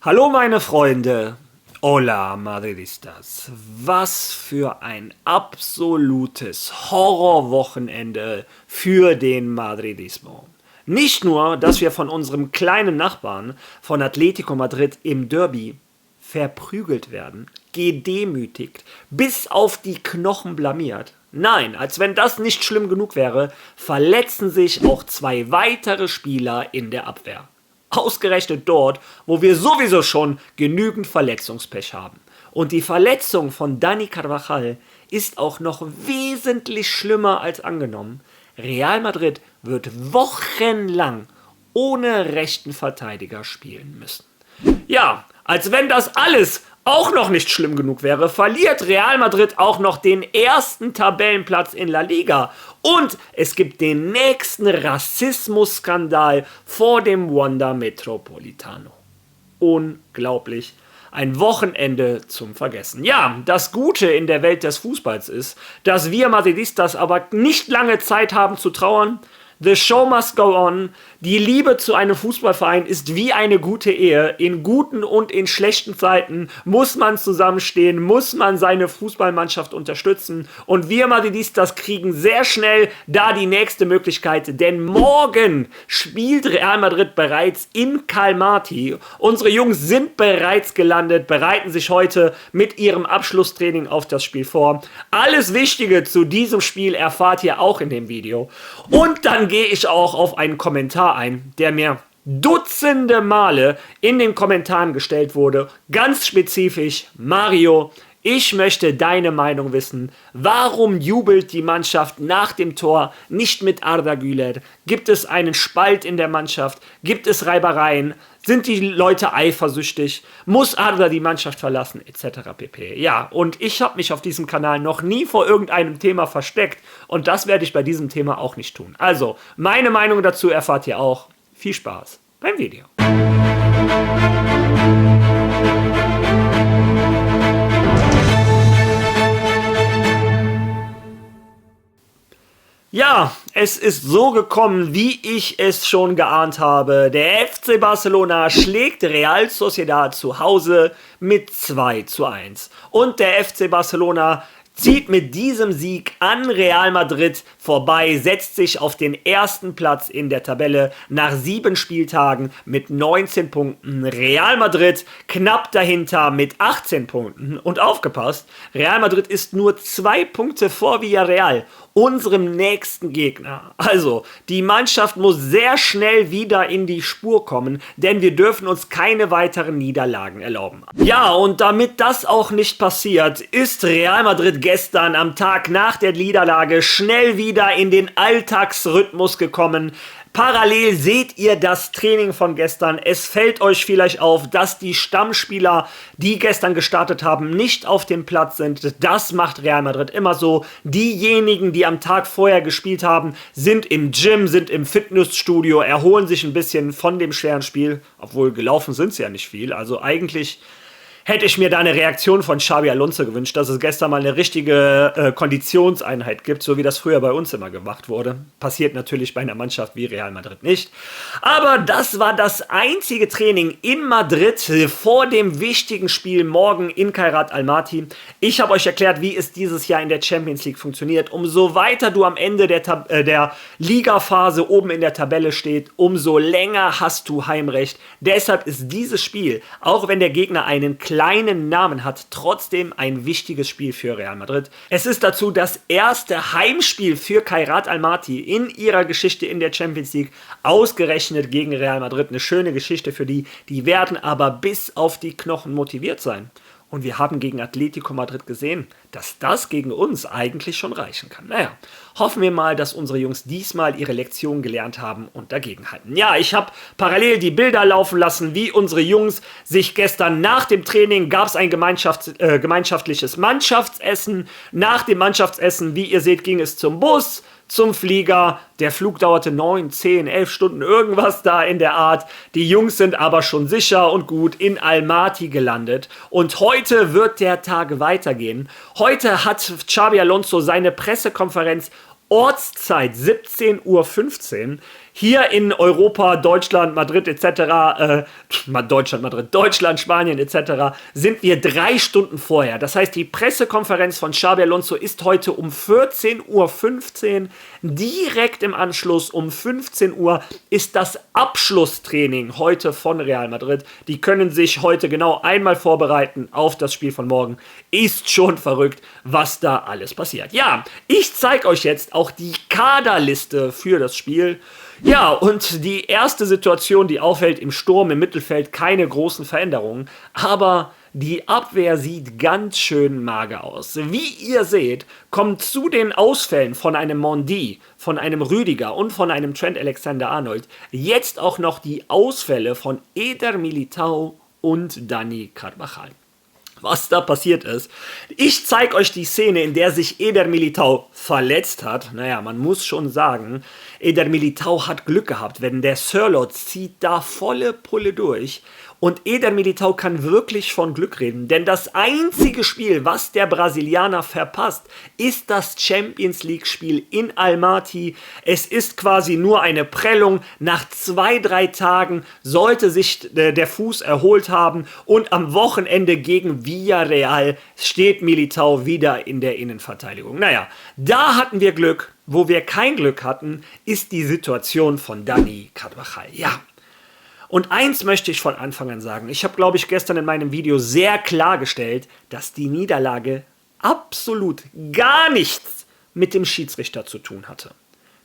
Hallo meine Freunde, hola Madridistas, was für ein absolutes Horrorwochenende für den Madridismo. Nicht nur, dass wir von unserem kleinen Nachbarn von Atletico Madrid im Derby verprügelt werden, gedemütigt, bis auf die Knochen blamiert. Nein, als wenn das nicht schlimm genug wäre, verletzen sich auch zwei weitere Spieler in der Abwehr. Ausgerechnet dort, wo wir sowieso schon genügend Verletzungspech haben. Und die Verletzung von Dani Carvajal ist auch noch wesentlich schlimmer als angenommen. Real Madrid wird wochenlang ohne rechten Verteidiger spielen müssen. Ja, als wenn das alles auch noch nicht schlimm genug wäre, verliert Real Madrid auch noch den ersten Tabellenplatz in La Liga. Und es gibt den nächsten Rassismus-Skandal vor dem Wanda Metropolitano. Unglaublich. Ein Wochenende zum Vergessen. Ja, das Gute in der Welt des Fußballs ist, dass wir Madridistas aber nicht lange Zeit haben zu trauern. The show must go on. Die Liebe zu einem Fußballverein ist wie eine gute Ehe. In guten und in schlechten Zeiten muss man zusammenstehen, muss man seine Fußballmannschaft unterstützen. Und wir Madridistas kriegen sehr schnell da die nächste Möglichkeit, denn morgen spielt Real Madrid bereits in Calmati. Unsere Jungs sind bereits gelandet, bereiten sich heute mit ihrem Abschlusstraining auf das Spiel vor. Alles Wichtige zu diesem Spiel erfahrt ihr auch in dem Video. Und dann gehe ich auch auf einen Kommentar ein, der mir dutzende Male in den Kommentaren gestellt wurde. Ganz spezifisch, Mario, ich möchte deine Meinung wissen. Warum jubelt die Mannschaft nach dem Tor nicht mit Arda Güler? Gibt es einen Spalt in der Mannschaft? Gibt es Reibereien? Sind die Leute eifersüchtig? Muss Arda die Mannschaft verlassen? Etc. pp. Ja, und ich habe mich auf diesem Kanal noch nie vor irgendeinem Thema versteckt. Und das werde ich bei diesem Thema auch nicht tun. Also, meine Meinung dazu erfahrt ihr auch. Viel Spaß beim Video. Ja, es ist so gekommen, wie ich es schon geahnt habe. Der FC Barcelona schlägt Real Sociedad zu Hause mit 2:1. Und der FC Barcelona zieht mit diesem Sieg an Real Madrid vorbei, setzt sich auf den ersten Platz in der Tabelle nach 7 Spieltagen mit 19 Punkten. Real Madrid knapp dahinter mit 18 Punkten. Und aufgepasst, Real Madrid ist nur 2 Punkte vor Villarreal, unserem nächsten Gegner. Also, die Mannschaft muss sehr schnell wieder in die Spur kommen, denn wir dürfen uns keine weiteren Niederlagen erlauben. Ja, und damit das auch nicht passiert, ist Real Madrid gestern am Tag nach der Niederlage schnell wieder in den Alltagsrhythmus gekommen. Parallel seht ihr das Training von gestern. Es fällt euch vielleicht auf, dass die Stammspieler, die gestern gestartet haben, nicht auf dem Platz sind. Das macht Real Madrid immer so. Diejenigen, die am Tag vorher gespielt haben, sind im Gym, sind im Fitnessstudio, erholen sich ein bisschen von dem schweren Spiel. Obwohl gelaufen sind sie ja nicht viel. Also eigentlich hätte ich mir da eine Reaktion von Xabi Alonso gewünscht, dass es gestern mal eine richtige Konditionseinheit gibt, so wie das früher bei uns immer gemacht wurde. Passiert natürlich bei einer Mannschaft wie Real Madrid nicht. Aber das war das einzige Training in Madrid vor dem wichtigen Spiel morgen in Khairat Almaty. Ich habe euch erklärt, wie es dieses Jahr in der Champions League funktioniert. Umso weiter du am Ende der Ligaphase oben in der Tabelle steht, umso länger hast du Heimrecht. Deshalb ist dieses Spiel, auch wenn der Gegner einen kleinen Namen hat, trotzdem ein wichtiges Spiel für Real Madrid. Es ist dazu das erste Heimspiel für Khairat Almaty in ihrer Geschichte in der Champions League, ausgerechnet gegen Real Madrid. Eine schöne Geschichte für die, die werden aber bis auf die Knochen motiviert sein. Und wir haben gegen Atletico Madrid gesehen, dass das gegen uns eigentlich schon reichen kann. Naja, hoffen wir mal, dass unsere Jungs diesmal ihre Lektion gelernt haben und dagegenhalten. Ja, ich habe parallel die Bilder laufen lassen, wie unsere Jungs sich gestern nach dem Training, gab es ein gemeinschaftliches Mannschaftsessen. Nach dem Mannschaftsessen, wie ihr seht, ging es zum Bus, zum Flieger. Der Flug dauerte 9, 10, 11 Stunden, irgendwas da in der Art. Die Jungs sind aber schon sicher und gut in Almaty gelandet. Und heute wird der Tag weitergehen. Heute hat Xabi Alonso seine Pressekonferenz Ortszeit 17:15 Uhr Hier in Europa, Deutschland, Madrid etc., Deutschland, Madrid, Deutschland, Spanien etc., sind wir 3 Stunden vorher. Das heißt, die Pressekonferenz von Xabi Alonso ist heute um 14:15 Uhr. Direkt im Anschluss um 15 Uhr ist das Abschlusstraining heute von Real Madrid. Die können sich heute genau einmal vorbereiten auf das Spiel von morgen. Ist schon verrückt, was da alles passiert. Ja, ich zeige euch jetzt auch die Kaderliste für das Spiel. Ja, und die erste Situation, die auffällt, im Sturm, im Mittelfeld keine großen Veränderungen, aber die Abwehr sieht ganz schön mager aus. Wie ihr seht, kommt zu den Ausfällen von einem Mendy, von einem Rüdiger und von einem Trent Alexander-Arnold jetzt auch noch die Ausfälle von Eder Militão und Dani Carvajal. Was da passiert ist. Ich zeige euch die Szene, in der sich Eder Militão verletzt hat. Naja, man muss schon sagen, Eder Militão hat Glück gehabt, denn der Sørloth zieht da volle Pulle durch. Und Eder Militão kann wirklich von Glück reden, denn das einzige Spiel, was der Brasilianer verpasst, ist das Champions League Spiel in Almaty. Es ist quasi nur eine Prellung. Nach 2-3 Tagen sollte sich der Fuß erholt haben und am Wochenende gegen Villarreal steht Militão wieder in der Innenverteidigung. Naja, da hatten wir Glück. Wo wir kein Glück hatten, ist die Situation von Dani Carvajal. Ja. Und eins möchte ich von Anfang an sagen. Ich habe, glaube ich, gestern in meinem Video sehr klargestellt, dass die Niederlage absolut gar nichts mit dem Schiedsrichter zu tun hatte.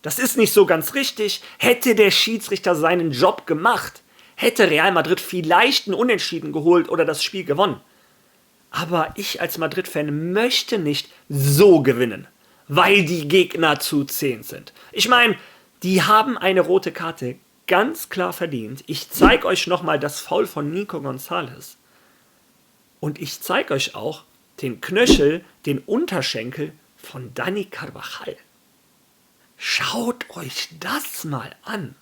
Das ist nicht so ganz richtig. Hätte der Schiedsrichter seinen Job gemacht, hätte Real Madrid vielleicht einen Unentschieden geholt oder das Spiel gewonnen. Aber ich als Madrid-Fan möchte nicht so gewinnen, weil die Gegner zu 10 sind. Ich meine, die haben eine rote Karte ganz klar verdient. Ich zeige euch nochmal das Foul von Nico González. Und ich zeige euch auch den Knöchel, den Unterschenkel von Dani Carvajal. Schaut euch das mal an.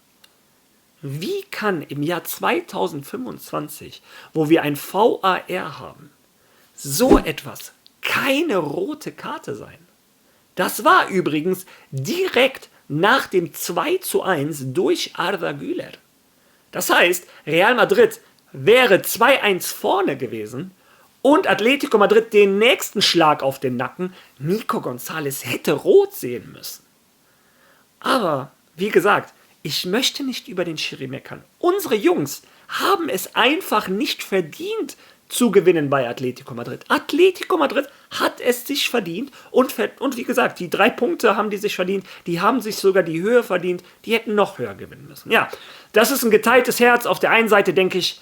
Wie kann im Jahr 2025, wo wir ein VAR haben, so etwas keine rote Karte sein? Das war übrigens direkt nach dem 2:1 durch Arda Güler. Das heißt, Real Madrid wäre 2:1 vorne gewesen und Atletico Madrid den nächsten Schlag auf den Nacken. Nico González hätte rot sehen müssen. Aber, wie gesagt, ich möchte nicht über den Schiri meckern. Unsere Jungs haben es einfach nicht verdient, zu gewinnen bei Atletico Madrid. Atletico Madrid hat es sich verdient und wie gesagt, die 3 Punkte haben die sich verdient, die haben sich sogar die Höhe verdient, die hätten noch höher gewinnen müssen. Ja, das ist ein geteiltes Herz. Auf der einen Seite denke ich,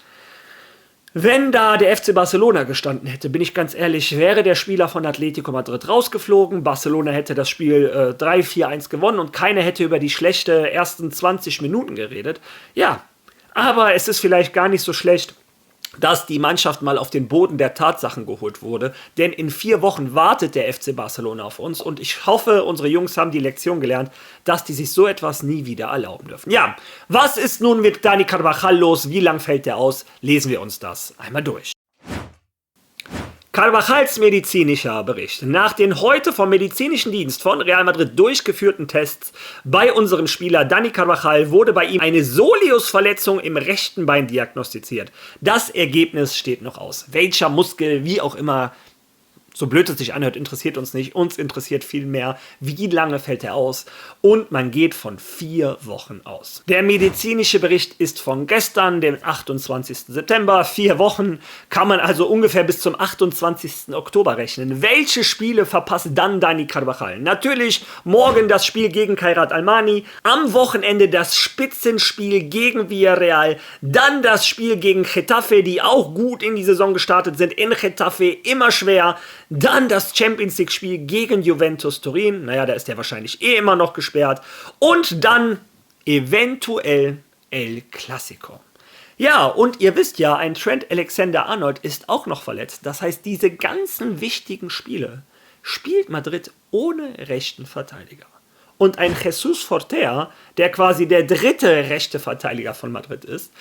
wenn da der FC Barcelona gestanden hätte, bin ich ganz ehrlich, wäre der Spieler von Atletico Madrid rausgeflogen, Barcelona hätte das Spiel 3-4-1 gewonnen und keiner hätte über die schlechte ersten 20 Minuten geredet. Ja, aber es ist vielleicht gar nicht so schlecht, dass die Mannschaft mal auf den Boden der Tatsachen geholt wurde. Denn in 4 Wochen wartet der FC Barcelona auf uns. Und ich hoffe, unsere Jungs haben die Lektion gelernt, dass die sich so etwas nie wieder erlauben dürfen. Ja, was ist nun mit Dani Carvajal los? Wie lang fällt der aus? Lesen wir uns das einmal durch. Carvajals medizinischer Bericht. Nach den heute vom medizinischen Dienst von Real Madrid durchgeführten Tests bei unserem Spieler Dani Carvajal wurde bei ihm eine Soleusverletzung im rechten Bein diagnostiziert. Das Ergebnis steht noch aus. Welcher Muskel, wie auch immer, so blöd es sich anhört, interessiert uns nicht. Uns interessiert vielmehr, wie lange fällt er aus. Und man geht von 4 Wochen aus. Der medizinische Bericht ist von gestern, dem 28. September. 4 Wochen kann man also ungefähr bis zum 28. Oktober rechnen. Welche Spiele verpasst dann Dani Carvajal? Natürlich morgen das Spiel gegen Kairat Almani. Am Wochenende das Spitzenspiel gegen Villarreal. Dann das Spiel gegen Getafe, die auch gut in die Saison gestartet sind. In Getafe immer schwer. Dann das Champions League Spiel gegen Juventus Turin. Naja, da ist er wahrscheinlich immer noch gesperrt. Und dann eventuell El Clasico. Ja, und ihr wisst ja, ein Trent Alexander-Arnold ist auch noch verletzt. Das heißt, diese ganzen wichtigen Spiele spielt Madrid ohne rechten Verteidiger. Und ein Jesus Fortea, der quasi der 3. rechte Verteidiger von Madrid ist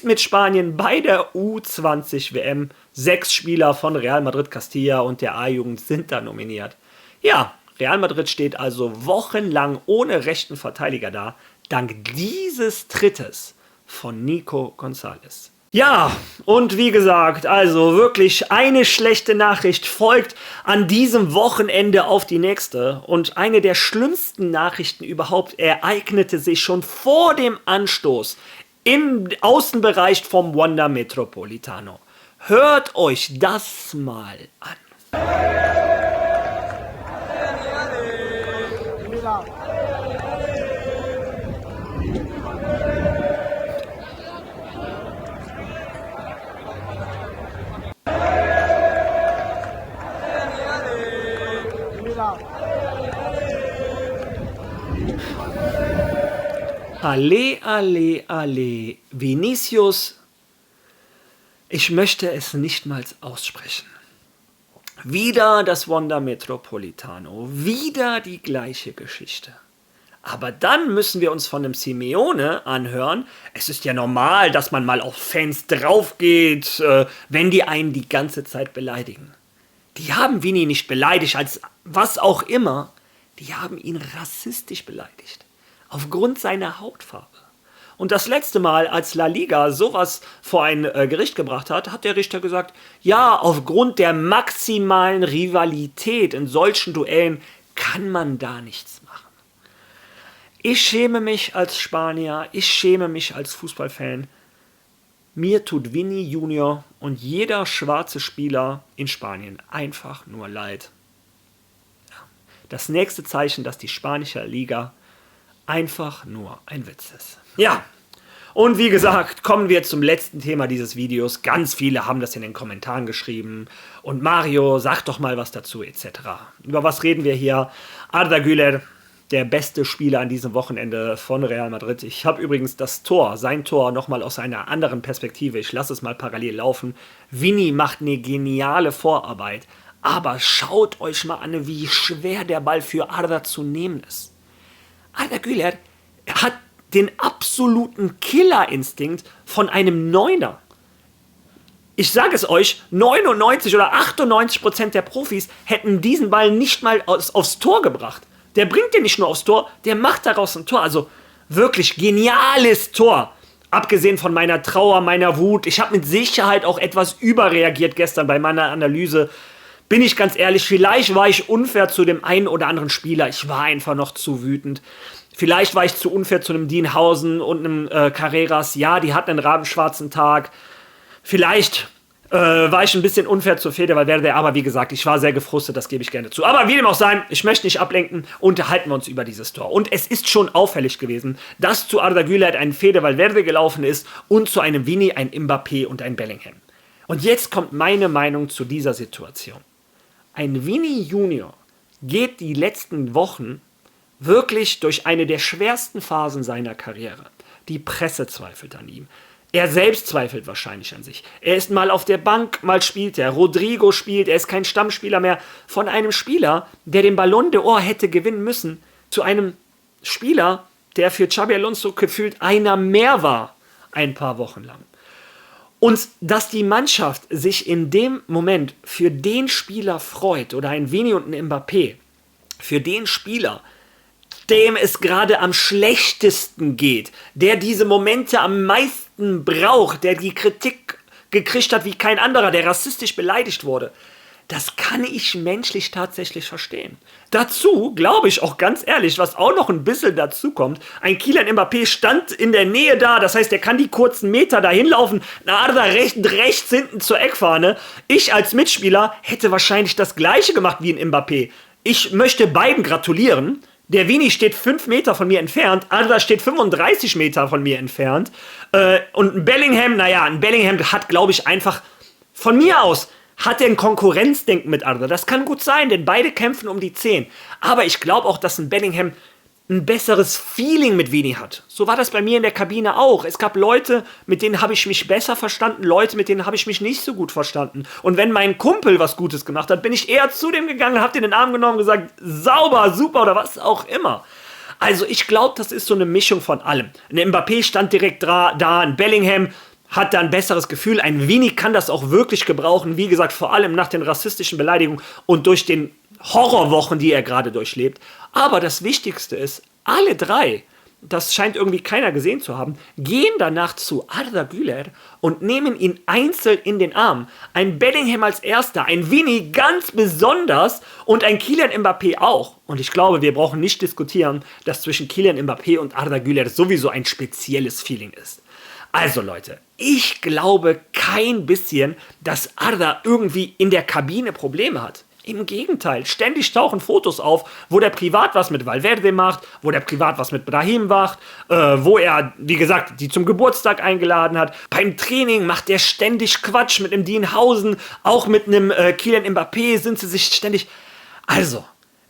mit Spanien bei der U20-WM. 6 Spieler von Real Madrid Castilla und der A-Jugend sind da nominiert. Ja, Real Madrid steht also wochenlang ohne rechten Verteidiger da. dank dieses Trittes von Nico González. Ja, und wie gesagt, also wirklich eine schlechte Nachricht folgt an diesem Wochenende auf die nächste. Und eine der schlimmsten Nachrichten überhaupt ereignete sich schon vor dem Anstoß im Außenbereich vom Wanda Metropolitano. Hört euch das mal an. Ale, ale, ale, Vinicius, ich möchte es nicht mal aussprechen. Wieder das Wanda Metropolitano, wieder die gleiche Geschichte. Aber dann müssen wir uns von dem Simeone anhören, es ist ja normal, dass man mal auf Fans draufgeht, wenn die einen die ganze Zeit beleidigen. Die haben Vini nicht beleidigt, als was auch immer, die haben ihn rassistisch beleidigt. Aufgrund seiner Hautfarbe. Und das letzte Mal, als La Liga sowas vor ein Gericht gebracht hat, hat der Richter gesagt, ja, aufgrund der maximalen Rivalität in solchen Duellen kann man da nichts machen. Ich schäme mich als Spanier, ich schäme mich als Fußballfan. Mir tut Vini Junior und jeder schwarze Spieler in Spanien einfach nur leid. Das nächste Zeichen, dass die spanische Liga einfach nur ein Witz ist. Ja, und wie gesagt, kommen wir zum letzten Thema dieses Videos. Ganz viele haben das in den Kommentaren geschrieben. Und Mario, sag doch mal was dazu, etc. Über was reden wir hier? Arda Güler, der beste Spieler an diesem Wochenende von Real Madrid. Ich habe übrigens sein Tor, nochmal aus einer anderen Perspektive. Ich lasse es mal parallel laufen. Vini macht eine geniale Vorarbeit. Aber schaut euch mal an, wie schwer der Ball für Arda zu nehmen ist. Arda Güler hat den absoluten Killerinstinkt von einem Neuner. Ich sage es euch, 99 oder 98% der Profis hätten diesen Ball nicht mal aufs Tor gebracht. Der bringt den nicht nur aufs Tor, der macht daraus ein Tor. Also wirklich geniales Tor. Abgesehen von meiner Trauer, meiner Wut. Ich habe mit Sicherheit auch etwas überreagiert gestern bei meiner Analyse. Bin ich ganz ehrlich, vielleicht war ich unfair zu dem einen oder anderen Spieler. Ich war einfach noch zu wütend. Vielleicht war ich zu unfair zu einem Dienhausen und einem Carreras. Ja, die hatten einen rabenschwarzen Tag. Vielleicht war ich ein bisschen unfair zu Fede Valverde. Aber wie gesagt, ich war sehr gefrustet, das gebe ich gerne zu. Aber wie dem auch sei, ich möchte nicht ablenken. Unterhalten wir uns über dieses Tor. Und es ist schon auffällig gewesen, dass zu Arda Güler ein Fede Valverde gelaufen ist und zu einem Vini, ein Mbappé und ein Bellingham. Und jetzt kommt meine Meinung zu dieser Situation. Ein Vini Junior geht die letzten Wochen wirklich durch eine der schwersten Phasen seiner Karriere. Die Presse zweifelt an ihm. Er selbst zweifelt wahrscheinlich an sich. Er ist mal auf der Bank, mal spielt er. Rodrigo spielt, er ist kein Stammspieler mehr. Von einem Spieler, der den Ballon d'Or hätte gewinnen müssen, zu einem Spieler, der für Xabi Alonso gefühlt einer mehr war, ein paar Wochen lang. Und dass die Mannschaft sich in dem Moment für den Spieler freut, oder ein Vini und ein Mbappé, für den Spieler, dem es gerade am schlechtesten geht, der diese Momente am meisten braucht, der die Kritik gekriegt hat wie kein anderer, der rassistisch beleidigt wurde, das kann ich menschlich tatsächlich verstehen. Dazu glaube ich auch ganz ehrlich, was auch noch ein bisschen dazu kommt, ein Kylian Mbappé stand in der Nähe da, das heißt, er kann die kurzen Meter dahin laufen, Arda rechts hinten zur Eckfahne. Ich als Mitspieler hätte wahrscheinlich das Gleiche gemacht wie ein Mbappé. Ich möchte beiden gratulieren. Der Vini steht 5 Meter von mir entfernt, Arda steht 35 Meter von mir entfernt. Und ein Bellingham, ein Bellingham hat, glaube ich, einfach von mir aus hat er ein Konkurrenzdenken mit Arda. Das kann gut sein, denn beide kämpfen um die 10. Aber ich glaube auch, dass ein Bellingham ein besseres Feeling mit Vini hat. So war das bei mir in der Kabine auch. Es gab Leute, mit denen habe ich mich besser verstanden, Leute, mit denen habe ich mich nicht so gut verstanden. Und wenn mein Kumpel was Gutes gemacht hat, bin ich eher zu dem gegangen und habe den in den Arm genommen und gesagt, sauber, super oder was auch immer. Also ich glaube, das ist so eine Mischung von allem. Ein Mbappé stand direkt da, ein Bellingham hat da ein besseres Gefühl. Ein Vini kann das auch wirklich gebrauchen. Wie gesagt, vor allem nach den rassistischen Beleidigungen und durch den Horrorwochen, die er gerade durchlebt. Aber das Wichtigste ist, alle drei das scheint irgendwie keiner gesehen zu haben, gehen danach zu Arda Güler und nehmen ihn einzeln in den Arm. Ein Bellingham als Erster, ein Vini ganz besonders und ein Kylian Mbappé auch. Und ich glaube, wir brauchen nicht diskutieren, dass zwischen Kylian Mbappé und Arda Güler sowieso ein spezielles Feeling ist. Also Leute, ich glaube kein bisschen, dass Arda irgendwie in der Kabine Probleme hat. Im Gegenteil, ständig tauchen Fotos auf, wo der privat was mit Valverde macht, wo der privat was mit Brahim macht, wo er, wie gesagt, die zum Geburtstag eingeladen hat. Beim Training macht er ständig Quatsch mit einem Dean Housen, auch mit einem Kylian Mbappé sind sie sich ständig... Also,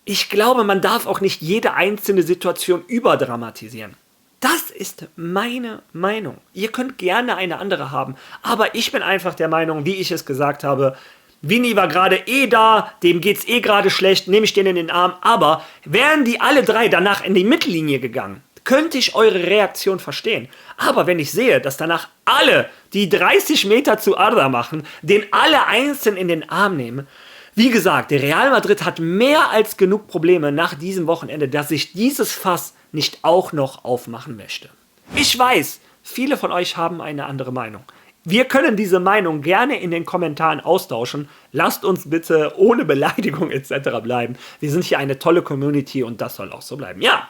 ich glaube, man darf auch nicht jede einzelne Situation überdramatisieren. Das ist meine Meinung. Ihr könnt gerne eine andere haben, aber ich bin einfach der Meinung, wie ich es gesagt habe, Vini war gerade da, dem geht's gerade schlecht, nehme ich den in den Arm, aber wären die alle drei danach in die Mittellinie gegangen, könnte ich eure Reaktion verstehen. Aber wenn ich sehe, dass danach alle die 30 Meter zu Arda machen, den alle einzeln in den Arm nehmen, wie gesagt, der Real Madrid hat mehr als genug Probleme nach diesem Wochenende, dass ich dieses Fass nicht auch noch aufmachen möchte. Ich weiß, viele von euch haben eine andere Meinung. Wir können diese Meinung gerne in den Kommentaren austauschen. Lasst uns bitte ohne Beleidigung etc. bleiben. Wir sind hier eine tolle Community und das soll auch so bleiben. Ja,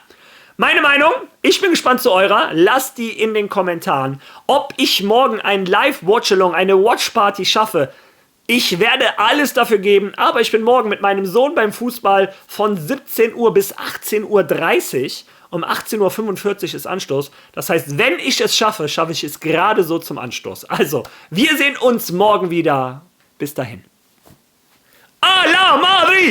meine Meinung, ich bin gespannt zu eurer. Lasst die in den Kommentaren. Ob ich morgen ein Live-Watch-Along, eine Watch-Party schaffe, ich werde alles dafür geben, aber ich bin morgen mit meinem Sohn beim Fußball von 17 Uhr bis 18:30 Uhr. Um 18:45 Uhr ist Anstoß. Das heißt, wenn ich es schaffe, schaffe ich es gerade so zum Anstoß. Also, wir sehen uns morgen wieder. Bis dahin. ¡A la Madrid!